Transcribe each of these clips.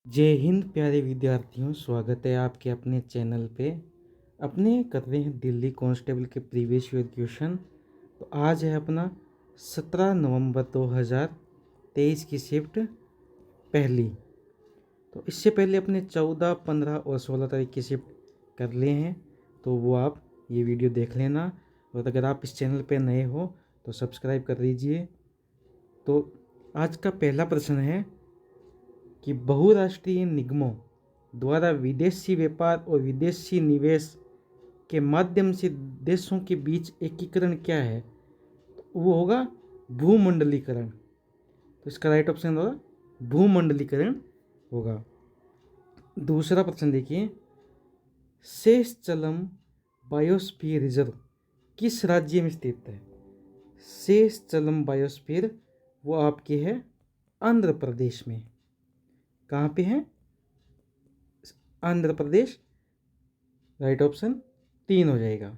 जय हिंद प्यारे विद्यार्थियों, स्वागत है आपके अपने चैनल पे। अपने कर रहे हैं दिल्ली कांस्टेबल के प्रीवियस ईयर क्वेश्चन। तो आज है अपना 17 नवंबर 2023 की शिफ्ट पहली। तो इससे पहले अपने 14, 15 और 16 तारीख की शिफ्ट कर लिए हैं, तो वो आप ये वीडियो देख लेना। और अगर आप इस चैनल पे नए हो तो सब्सक्राइब कर दीजिए। तो आज का पहला प्रश्न है कि बहुराष्ट्रीय निगमों द्वारा विदेशी व्यापार और विदेशी निवेश के माध्यम से देशों के बीच एकीकरण क्या है? तो वो होगा भूमंडलीकरण। तो इसका राइट ऑप्शन होगा भूमंडलीकरण होगा। दूसरा प्रश्न देखिए, शेषचलम बायोस्फीयर रिजर्व किस राज्य में स्थित है? शेषचलम बायोस्फीयर वो आपके है आंध्र प्रदेश में। कहाँ पे है? आंध्र प्रदेश। राइट ऑप्शन 3 हो जाएगा।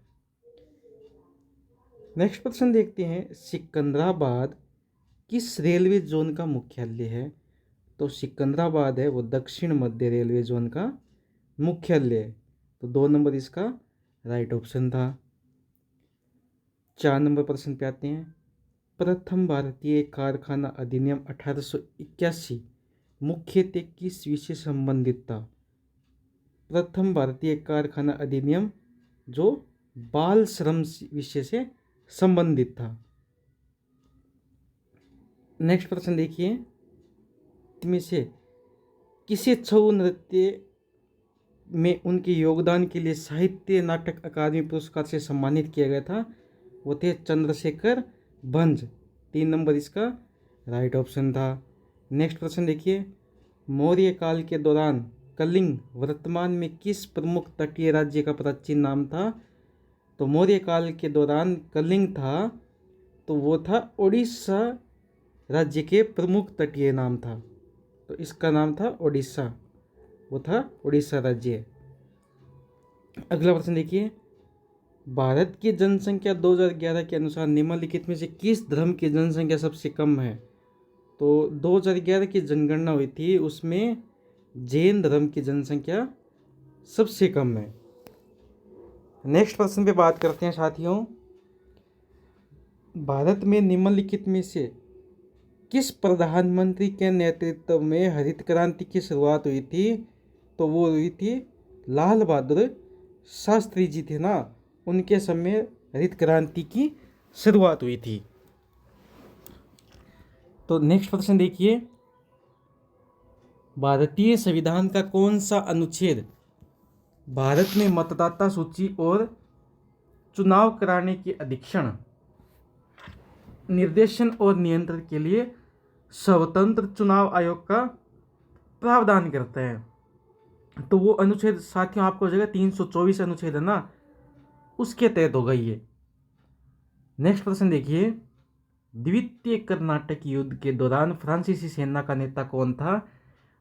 नेक्स्ट प्रश्न देखते हैं, सिकंदराबाद किस रेलवे जोन का मुख्यालय है? तो सिकंदराबाद है वो दक्षिण मध्य रेलवे जोन का मुख्यालय है। तो 2 नंबर इसका राइट ऑप्शन था। 4 नंबर प्रश्न पे आते हैं, प्रथम भारतीय कारखाना अधिनियम 1881 मुख्यतः किस विषय से संबंधित था? प्रथम भारतीय कारखाना अधिनियम जो बाल श्रम विषय से संबंधित था। नेक्स्ट प्रश्न देखिए, इनमें से किसे छऊ नृत्य में उनके योगदान के लिए साहित्य नाटक अकादमी पुरस्कार से सम्मानित किया गया था? वो थे चंद्रशेखर भंज। 3 नंबर इसका राइट ऑप्शन था। नेक्स्ट प्रश्न देखिए, मौर्य काल के दौरान कलिंग वर्तमान में किस प्रमुख तटीय राज्य का प्राचीन नाम था? तो मौर्य काल के दौरान कलिंग था तो वो था उड़ीसा राज्य के प्रमुख तटीय नाम था। तो इसका नाम था उड़ीसा, वो था उड़ीसा राज्य। अगला प्रश्न देखिए, भारत की जनसंख्या 2011 के अनुसार निम्नलिखित में से किस धर्म की जनसंख्या सबसे कम है? तो 2011 की जनगणना हुई थी, उसमें जैन धर्म की जनसंख्या सबसे कम है। नेक्स्ट प्रश्न पे बात करते हैं साथियों, भारत में निम्नलिखित में से किस प्रधानमंत्री के नेतृत्व में हरित क्रांति की शुरुआत हुई थी? तो वो हुई थी लाल बहादुर शास्त्री जी थे ना, उनके समय हरित क्रांति की शुरुआत हुई थी। तो नेक्स्ट प्रश्न देखिए, भारतीय संविधान का कौन सा अनुच्छेद भारत में मतदाता सूची और चुनाव कराने की अधीक्षण, निर्देशन और नियंत्रण के लिए स्वतंत्र चुनाव आयोग का प्रावधान करता है? तो वो अनुच्छेद साथियों आपको हो जाएगा 324 अनुच्छेद है ना, उसके तहत होगा ये। नेक्स्ट प्रश्न देखिए, द्वितीय कर्नाटक युद्ध के दौरान फ्रांसीसी सेना का नेता कौन था?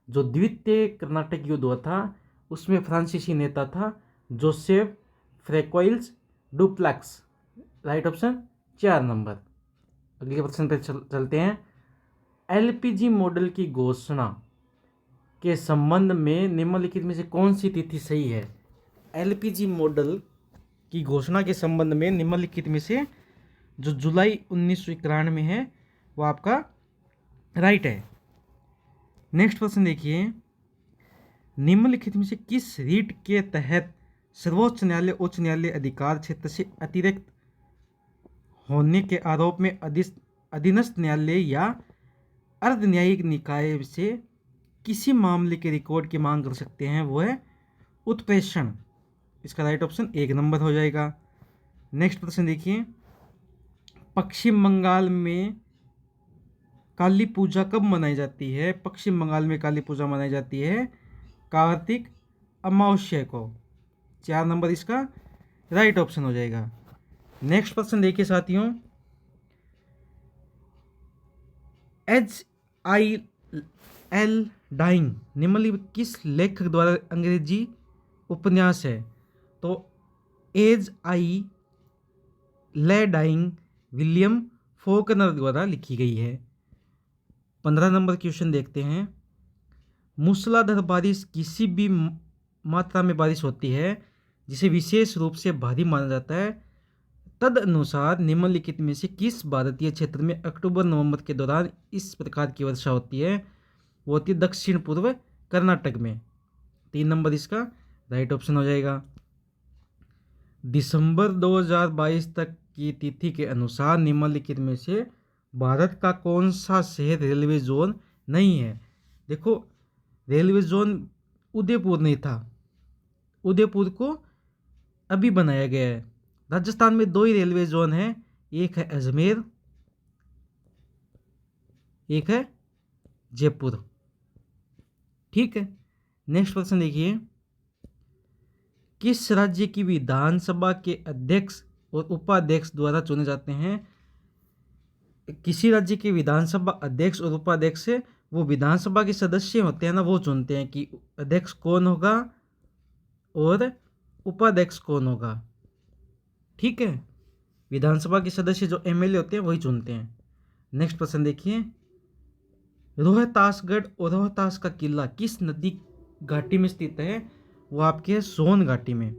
जो द्वितीय कर्नाटक युद्ध हुआ था उसमें फ्रांसीसी नेता था Joseph François duplex. Right option 4 number. अगले प्रश्न पे चलते हैं, एलपीजी मॉडल की घोषणा के संबंध में निम्नलिखित में से कौन सी तिथि सही है? एलपीजी मॉडल की घोषणा के संबंध में निम्नलिखित में से जो जुलाई 1991 में है वो आपका राइट है। नेक्स्ट प्रश्न देखिए, निम्नलिखित में से किस रीट के तहत सर्वोच्च न्यायालय उच्च न्यायालय अधिकार क्षेत्र से अतिरिक्त होने के आरोप में अधीनस्थ न्यायालय या अर्ध न्यायिक निकाय से किसी मामले के रिकॉर्ड की मांग कर सकते हैं? वो है उत्प्रेषण। इसका राइट ऑप्शन 1 नंबर हो जाएगा। नेक्स्ट प्रश्न देखिए, पश्चिम बंगाल में काली पूजा कब मनाई जाती है? पश्चिम बंगाल में काली पूजा मनाई जाती है कार्तिक अमावस्या को। 4 नंबर इसका राइट ऑप्शन हो जाएगा। नेक्स्ट प्रश्न देखिए साथियों, H.I.L. डाइंग निम्नलिखित किस लेखक द्वारा अंग्रेजी उपन्यास है? तो एज आई ले डाइंग विलियम फॉकनर द्वारा लिखी गई है। 15 नंबर क्वेश्चन देखते हैं, मूसलाधार बारिश किसी भी मात्रा में बारिश होती है जिसे विशेष रूप से भारी माना जाता है। तदनुसार निम्नलिखित में से किस भारतीय क्षेत्र में अक्टूबर नवंबर के दौरान इस प्रकार की वर्षा होती है? वो होती है दक्षिण पूर्व कर्नाटक में। 3 नंबर इसका राइट ऑप्शन हो जाएगा। दिसंबर 2022 तक की तिथि के अनुसार निम्नलिखित में से भारत का कौन सा शहर रेलवे जोन नहीं है? देखो, रेलवे जोन उदयपुर नहीं था, उदयपुर को अभी बनाया गया है। राजस्थान में 2 ही रेलवे जोन है, एक है अजमेर, एक है जयपुर। ठीक है, नेक्स्ट प्रश्न देखिए, किस राज्य की विधानसभा के अध्यक्ष और उपाध्यक्ष द्वारा चुने जाते हैं? किसी राज्य के विधानसभा अध्यक्ष और उपाध्यक्ष से वो विधानसभा के सदस्य होते हैं ना, वो चुनते हैं कि अध्यक्ष कौन होगा और उपाध्यक्ष कौन होगा। ठीक है, विधानसभा के सदस्य जो एमएलए होते हैं वही चुनते हैं। नेक्स्ट प्रश्न देखिए, रोहतासगढ़ और रोहतास का किला किस नदी घाटी में स्थित है? वो आपके सोन घाटी में।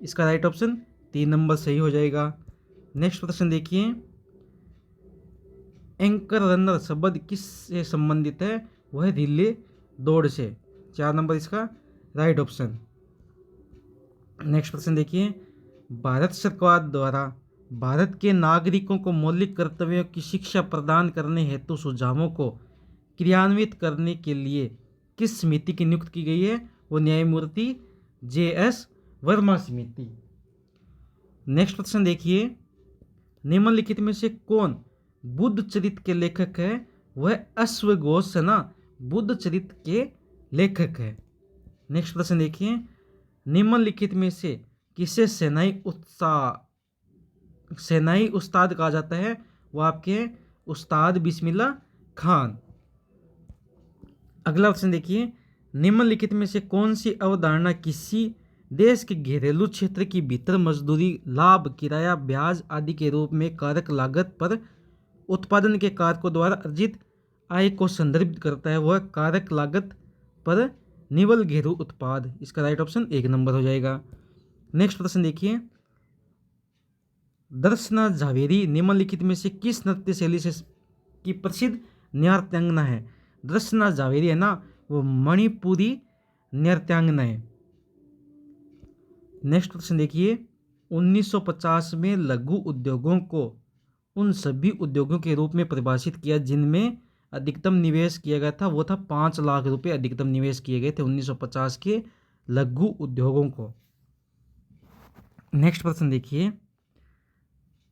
इसका राइट ऑप्शन 3 नंबर सही हो जाएगा। नेक्स्ट प्रश्न देखिए, एंकर रनर शब्द किस से संबंधित है? वह रिले दौड़ से। 4 नंबर इसका राइट ऑप्शन। नेक्स्ट प्रश्न देखिए, भारत सरकार द्वारा भारत के नागरिकों को मौलिक कर्तव्यों की शिक्षा प्रदान करने हेतु सुझावों को क्रियान्वित करने के लिए किस समिति की नियुक्ति की गई है? वो न्यायमूर्ति JS वर्मा समिति। नेक्स्ट प्रश्न देखिए, निम्नलिखित में से कौन बुद्ध चरित्र के लेखक है? वह अश्वघोष है ना, बुद्ध चरित्र के लेखक है। नेक्स्ट प्रश्न देखिए, निम्नलिखित में से किसे सेनाई उस्ताद कहा जाता है? वो आपके उस्ताद बिस्मिल्लाह खान। अगला प्रश्न देखिए, निम्नलिखित में से कौन सी अवधारणा किसी देश के घरेलू क्षेत्र के भीतर मजदूरी, लाभ, किराया, ब्याज आदि के रूप में कारक लागत पर उत्पादन के कारकों द्वारा अर्जित आय को संदर्भित करता है? वह कारक लागत पर निवल घरेलू उत्पाद। इसका राइट ऑप्शन 1 नंबर हो जाएगा। नेक्स्ट प्रश्न देखिए, दर्शना झावेरी निम्नलिखित में से किस नृत्य शैली से की प्रसिद्ध नृत्यांगना है? दर्शना झावेरी है ना, वो मणिपुरी नृत्यांगना है। नेक्स्ट प्रश्न देखिए, 1950 में लघु उद्योगों को उन सभी उद्योगों के रूप में परिभाषित किया जिनमें अधिकतम निवेश किया गया था। वो था 5 लाख रुपए अधिकतम निवेश किए गए थे 1950 के लघु उद्योगों को। नेक्स्ट प्रश्न देखिए,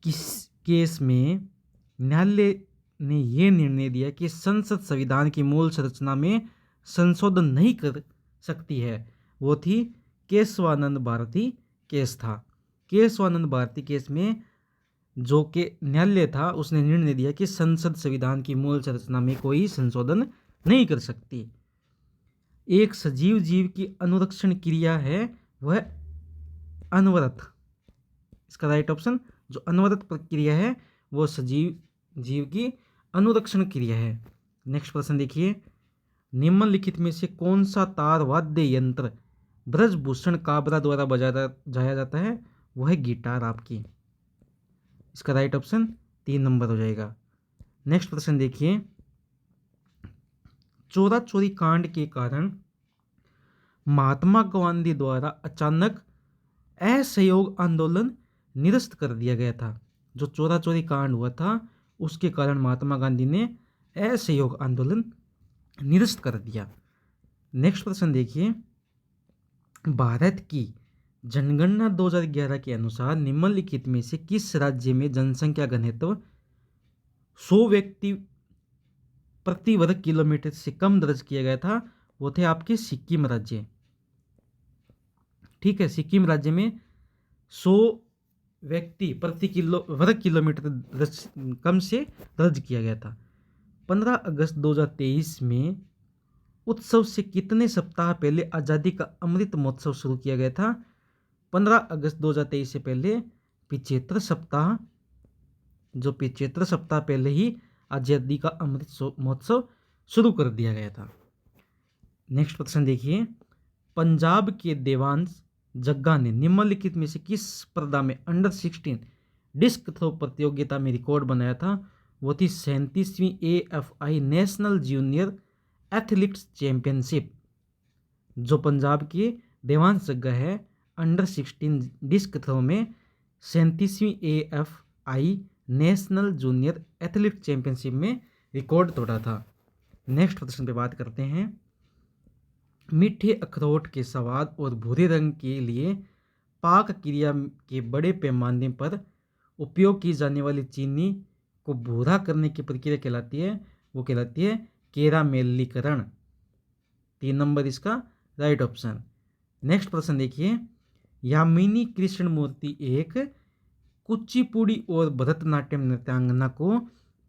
किस केस में न्यायालय ने यह निर्णय दिया कि संसद संविधान की मूल संरचना में संशोधन नहीं कर सकती है? वो थी केशवानंद भारती केस था। केशवानंद भारती केस में जो कि न्यायालय था उसने निर्णय दिया कि संसद संविधान की मूल संरचना में कोई संशोधन नहीं कर सकती। एक सजीव जीव की अनुरक्षण क्रिया है वह अनवरत। इसका राइट ऑप्शन, जो अनवरत प्रक्रिया है वो सजीव जीव की अनुरक्षण क्रिया है। नेक्स्ट प्रश्न देखिए, निम्नलिखित में से कौन सा तार वाद्य यंत्र ब्रजभूषण काबरा द्वारा बजाया जाता है? वह गिटार आपकी। इसका राइट ऑप्शन 3 नंबर हो जाएगा। नेक्स्ट प्रश्न देखिए, चोरा चोरी कांड के कारण महात्मा गांधी द्वारा अचानक असहयोग आंदोलन निरस्त कर दिया गया था। जो चोरा चोरी कांड हुआ था उसके कारण महात्मा गांधी ने असहयोग आंदोलन निरस्त कर दिया। नेक्स्ट प्रश्न देखिए, भारत की जनगणना 2011 के अनुसार निम्नलिखित में से किस राज्य में जनसंख्या घनत्व 100 व्यक्ति प्रति वर्ग किलोमीटर से कम दर्ज किया गया था? वो थे आपके सिक्किम राज्य। ठीक है, सिक्किम राज्य में 100 व्यक्ति प्रति वर्ग किलोमीटर कम से दर्ज किया गया था। 15 अगस्त 2023 में उत्सव से कितने सप्ताह पहले आज़ादी का अमृत महोत्सव शुरू किया गया था? 15 अगस्त 2023 से पहले 75 सप्ताह, जो 75 सप्ताह पहले ही आज़ादी का अमृत महोत्सव शुरू कर दिया गया था। नेक्स्ट प्रश्न देखिए, पंजाब के देवांश जग्गा ने निम्नलिखित में से किस स्पर्धा में अंडर 16 डिस्क थ्रो प्रतियोगिता में रिकॉर्ड बनाया था? वो थी 37वीं AFI national junior athletes championship. जो पंजाब की देवांश जग्गा है अंडर 16 डिस्क थ्रो में 37वीं AFI national junior athlete championship में रिकॉर्ड तोड़ा था। नेक्स्ट प्रश्न पे बात करते हैं। मीठे अखरोट के स्वाद और भूरे रंग के लिए पाक क्रिया के बड़े पैमाने पर उपयोग की जाने वाली चीनी को भूरा करने की प्रक्रिया कहलाती है, वो कहलाती है कैरामेलीकरण। 3 नंबर इसका राइट ऑप्शन। नेक्स्ट प्रश्न देखिए, यामिनी कृष्णमूर्ति एक कुचिपुड़ी और भरतनाट्यम नृत्यांगना को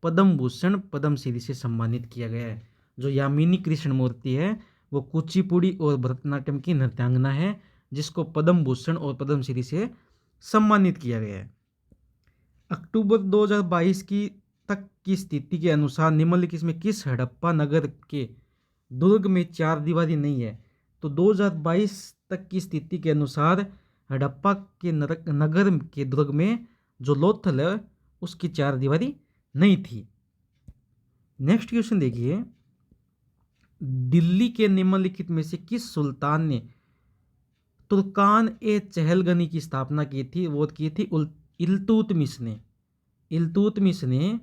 पद्म भूषण पद्मश्री से सम्मानित किया गया है। जो यामिनी कृष्णमूर्ति है वो कुचिपुड़ी और भरतनाट्यम की नृत्यांगना है जिसको पद्म भूषण और पद्मश्री से सम्मानित किया गया है। अक्टूबर 2022 तक की स्थिति के अनुसार निम्नलिखित में किस हड़प्पा नगर के दुर्ग में 4 दीवारी नहीं है? तो 2022 तक की स्थिति के अनुसार हड़प्पा के नगर के दुर्ग में जो लोथल है उसकी 4 दीवारी नहीं थी। नेक्स्ट क्वेश्चन देखिए, दिल्ली के निम्नलिखित में से किस सुल्तान ने तुर्कान ए चहलगनी की स्थापना की थी? वो की थी इल्तुतमिश ने। इल्तुतमिश ने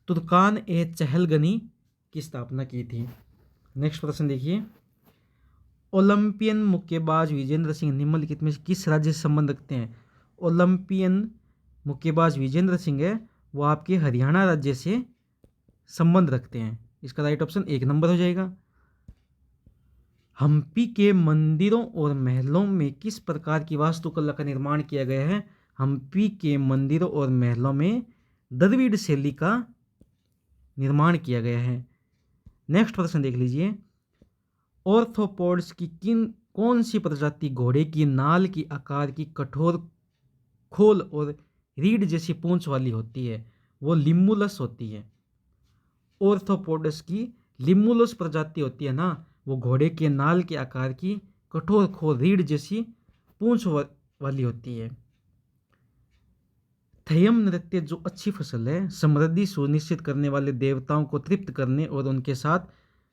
तुर्कान ए चहलगनी की स्थापना की थी। नेक्स्ट प्रश्न देखिए, ओलंपियन मुक्केबाज विजेंद्र सिंह निम्नलिखित में किस राज्य से संबंध रखते हैं? ओलंपियन मुक्केबाज विजेंद्र सिंह है वो आपके हरियाणा राज्य से संबंध रखते हैं। इसका राइट ऑप्शन 1 नंबर हो जाएगा। हम्पी के मंदिरों और महलों में किस प्रकार की वास्तुकला का निर्माण किया गया है? हम्पी के मंदिरों और महलों में द्रविड़ शैली का निर्माण किया गया है। नेक्स्ट प्रश्न देख लीजिए, ऑर्थ्रोपोड्स की कौन सी प्रजाति घोड़े की नाल की आकार की कठोर खोल और रीढ़ जैसी पूंछ वाली होती है? वो लिम्बुलस होती है। ऑर्थ्रोपोड्स की लिम्बुलस प्रजाति होती है ना, वो घोड़े के नाल के आकार की कठोर खोल रीढ़ जैसी पूंछ वाली होती है। थयम नृत्य जो अच्छी फसल है, समृद्धि सुनिश्चित करने वाले देवताओं को तृप्त करने और उनके साथ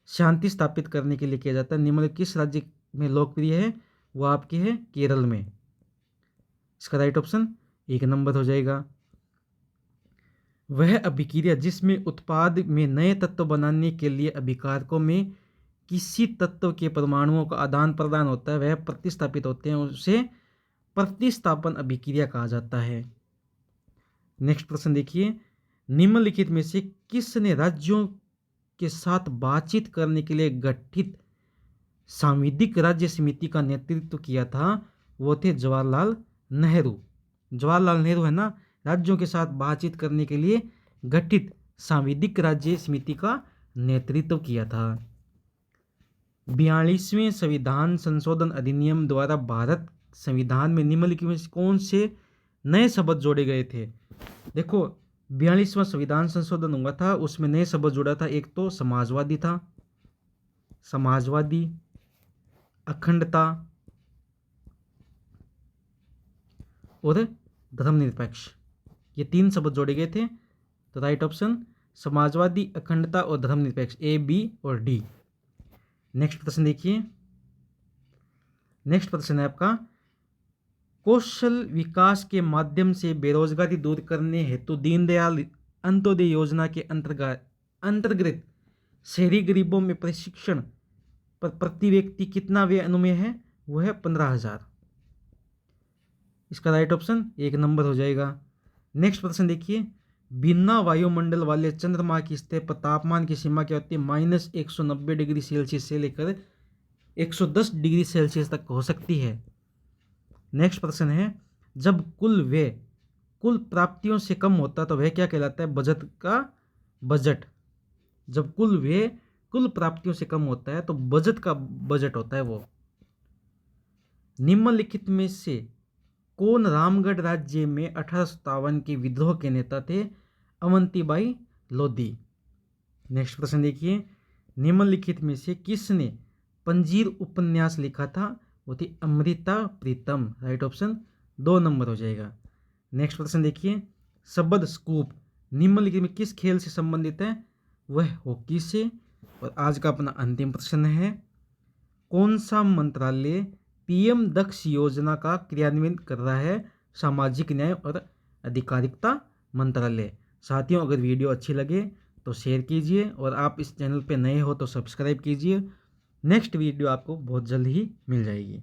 शांति स्थापित करने के लिए किया जाता है। निम्नलिखित किस राज्य में लोकप्रिय है? वो आपके है केरल में। इसका राइट ऑप्शन 1 नंबर हो जाएगा। वह अभिक्रिया जिसमें उत्पाद में नए तत्व बनाने के लिए अभिकारकों में किसी तत्व के परमाणुओं का आदान प्रदान होता है वह प्रतिस्थापित होते हैं, उसे प्रतिस्थापन अभिक्रिया कहा जाता है। नेक्स्ट प्रश्न देखिए, निम्नलिखित में से किसने राज्यों के साथ बातचीत करने के लिए गठित सांविधिक राज्य समिति का नेतृत्व किया था? वो थे जवाहरलाल नेहरू। जवाहरलाल नेहरू है ना, राज्यों के साथ बातचीत करने के लिए गठित सांविधिक राज्य समिति का नेतृत्व किया था। 42वें संविधान संशोधन अधिनियम द्वारा भारत संविधान में निम्नलिखित में कौन से नए शब्द जोड़े गए थे? देखो 42वां संविधान संशोधन हुआ था, उसमें नए शब्द जोड़ा था। एक तो समाजवादी था, समाजवादी, अखंडता और धर्मनिरपेक्ष, ये 3 शब्द जोड़े गए थे। तो राइट ऑप्शन समाजवादी, अखंडता और धर्मनिरपेक्ष, A, B और D। नेक्स्ट प्रश्न देखिए, नेक्स्ट प्रश्न है आपका, कौशल विकास के माध्यम से बेरोजगारी दूर करने हेतु दीनदयाल अंत्योदय योजना के अंतर्गत शहरी गरीबों में प्रशिक्षण पर प्रति व्यक्ति कितना व्यय अनुमेय है? वो है 15,000। इसका राइट ऑप्शन 1 नंबर हो जाएगा। नेक्स्ट प्रश्न देखिए, बिना वायुमंडल वाले चंद्रमा की सतह पर तापमान की सीमा क्या होती है? -190 डिग्री सेल्सियस से लेकर 110 डिग्री सेल्सियस तक हो सकती है। नेक्स्ट प्रश्न है, जब कुल व्यय कुल प्राप्तियों से कम होता है तो वह क्या कहलाता है? बजट का बजट। जब कुल व्यय कुल प्राप्तियों से कम होता है तो बजट का बजट होता है वो। निम्नलिखित में से कौन रामगढ़ राज्य में 1857 के विद्रोह के नेता थे? अवंतीबाई लोधी। नेक्स्ट प्रश्न देखिए, निम्नलिखित में से किसने पंजीर उपन्यास लिखा था? वो थी Amrita Pritam. Right option 2 number हो जाएगा। नेक्स्ट प्रश्न देखिए, शब्द स्कूप निम्नलिखित में किस खेल से संबंधित है? वह हॉकी से। और आज का अपना अंतिम प्रश्न है, कौन सा मंत्रालय पीएम दक्ष योजना का क्रियान्वयन कर रहा है? सामाजिक न्याय और अधिकारिता मंत्रालय। साथियों, अगर वीडियो अच्छी लगे तो शेयर कीजिए और आप इस चैनल पे नए हो तो सब्सक्राइब कीजिए। नेक्स्ट वीडियो आपको बहुत जल्द ही मिल जाएगी।